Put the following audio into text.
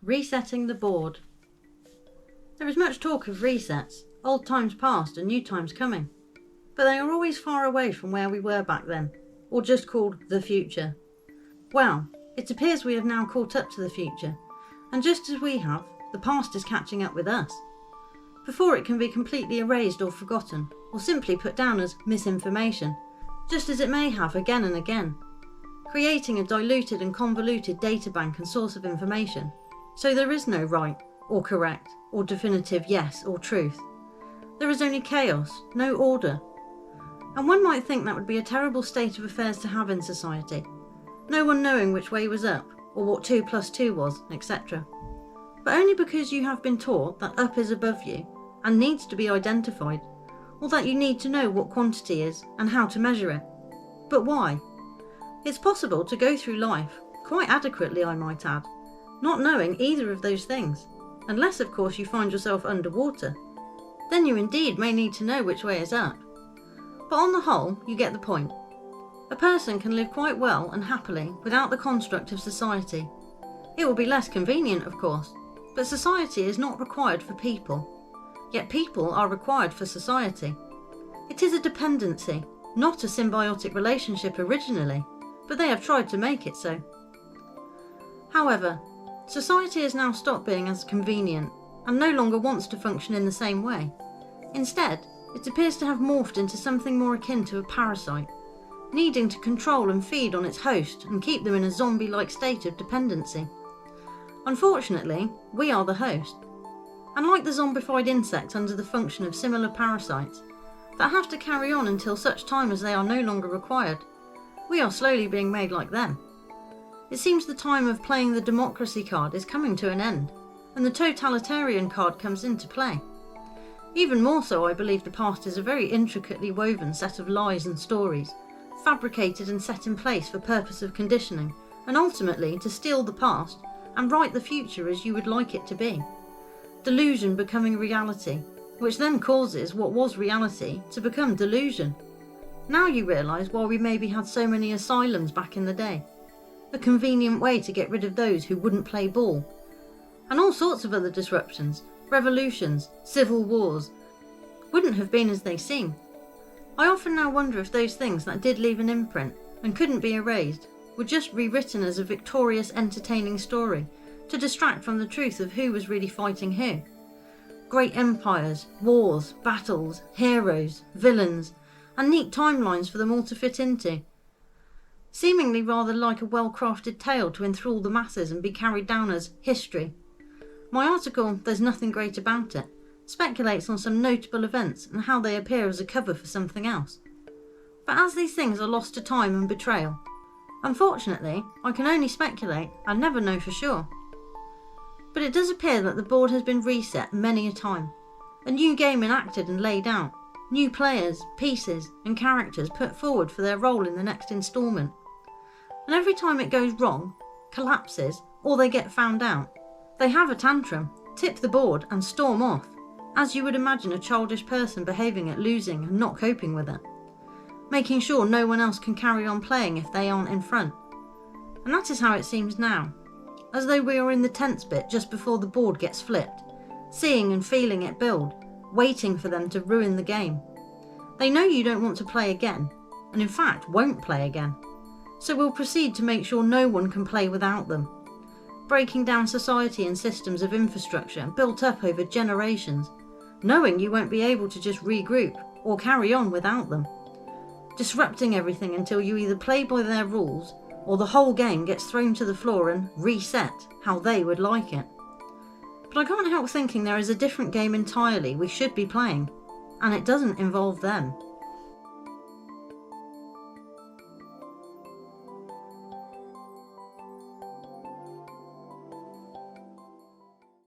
Resetting the board. There is much talk of resets, old times past and new times coming, but they are always far away from where we were back then, or just called the future. Well, it appears we have now caught up to the future, and just as we have, the past is catching up with us. Before it can be completely erased or forgotten, or simply put down as misinformation, just as it may have again and again, creating a diluted and convoluted databank and source of information. So there is no right, or correct, or definitive yes or truth. There is only chaos, no order. And one might think that would be a terrible state of affairs to have in society. No one knowing which way was up, or what 2 + 2 was, etc. But only because you have been taught that up is above you, and needs to be identified, or that you need to know what quantity is, and how to measure it. But why? It's possible to go through life, quite adequately I might add, not knowing either of those things, unless of course you find yourself underwater. Then you indeed may need to know which way is up. But on the whole, you get the point. A person can live quite well and happily without the construct of society. It will be less convenient, of course, but society is not required for people. Yet people are required for society. It is a dependency, not a symbiotic relationship originally, but they have tried to make it so. However, society has now stopped being as convenient and no longer wants to function in the same way. Instead, it appears to have morphed into something more akin to a parasite, needing to control and feed on its host and keep them in a zombie-like state of dependency. Unfortunately, we are the host. And like the zombified insect under the function of similar parasites that have to carry on until such time as they are no longer required, we are slowly being made like them. It seems the time of playing the democracy card is coming to an end, and the totalitarian card comes into play. Even more so, I believe the past is a very intricately woven set of lies and stories, fabricated and set in place for purpose of conditioning, and ultimately to steal the past and write the future as you would like it to be. Delusion becoming reality, which then causes what was reality to become delusion. Now you realise why we maybe had so many asylums back in the day. A convenient way to get rid of those who wouldn't play ball. And all sorts of other disruptions, revolutions, civil wars, wouldn't have been as they seem. I often now wonder if those things that did leave an imprint and couldn't be erased were just rewritten as a victorious, entertaining story to distract from the truth of who was really fighting who. Great empires, wars, battles, heroes, villains, and neat timelines for them all to fit into. Seemingly rather like a well-crafted tale to enthrall the masses and be carried down as history. My article, There's Nothing Great About It, speculates on some notable events and how they appear as a cover for something else. But as these things are lost to time and betrayal, unfortunately, I can only speculate and never know for sure. But it does appear that the board has been reset many a time, a new game enacted and laid out, new players, pieces and characters put forward for their role in the next instalment. And every time it goes wrong, collapses, or they get found out, they have a tantrum, tip the board and storm off, as you would imagine a childish person behaving at losing and not coping with it, making sure no one else can carry on playing if they aren't in front. And that is how it seems now, as though we are in the tense bit just before the board gets flipped, seeing and feeling it build, waiting for them to ruin the game. They know you don't want to play again, and in fact won't play again, so will proceed to make sure no one can play without them, breaking down society and systems of infrastructure built up over generations, knowing you won't be able to just regroup or carry on without them, disrupting everything until you either play by their rules or the whole game gets thrown to the floor and reset how they would like it. But I can't help thinking there is a different game entirely we should be playing, and it doesn't involve them.